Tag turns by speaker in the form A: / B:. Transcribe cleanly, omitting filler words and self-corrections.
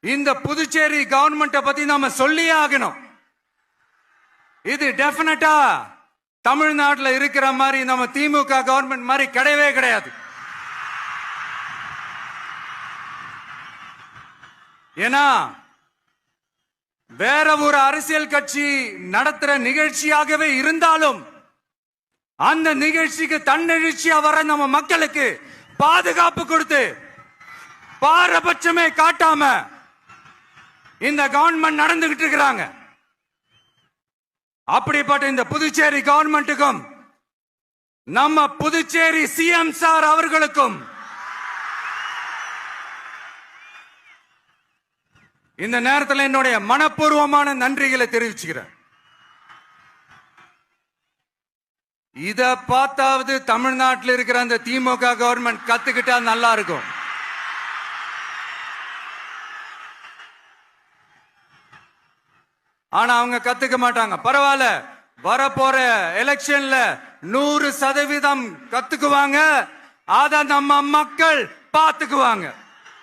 A: இந்த புதுச்சேரி கவர்மெண்ட்டை பத்தி நாம சொல்லியே ஆகணும். இது டெஃபினட்டா தமிழ்நாட்டில் இருக்கிற மாதிரி நம்ம திமுக கவர்மெண்ட் மாதிரி கிடையவே கிடையாது. ஏன்னா வேற ஒரு அரசியல் கட்சி நடத்துற நிகழ்ச்சியாகவே இருந்தாலும் அந்த நிகழ்ச்சிக்கு தன்னெழுச்சியா வர நம்ம மக்களுக்கு பாதுகாப்பு கொடுத்து பாரபட்சமே காட்டாம இந்த கவர்மெண்ட் நடந்துகிட்டு இருக்கிறாங்க. அப்படிப்பட்ட இந்த புதுச்சேரி கவர்மெண்ட்டுக்கும் நம்ம புதுச்சேரி சிஎம் சார் அவர்களுக்கும் இந்த நேரத்தில் என்னுடைய மனப்பூர்வமான நன்றிகளை தெரிவிச்சுக்கிறேன். இத பார்த்தாவது தமிழ்நாட்டில் இருக்கிற அந்த திமுக கவர்மெண்ட் கத்துக்கிட்டா நல்லா இருக்கும். ஆனா அவங்க கத்துக்க மாட்டாங்க. பரவாயில்ல, வரப்போற எலெக்ஷன்ல 100% கத்துக்குவாங்க. அத நம்ம மக்கள் பார்த்துக்குவாங்க.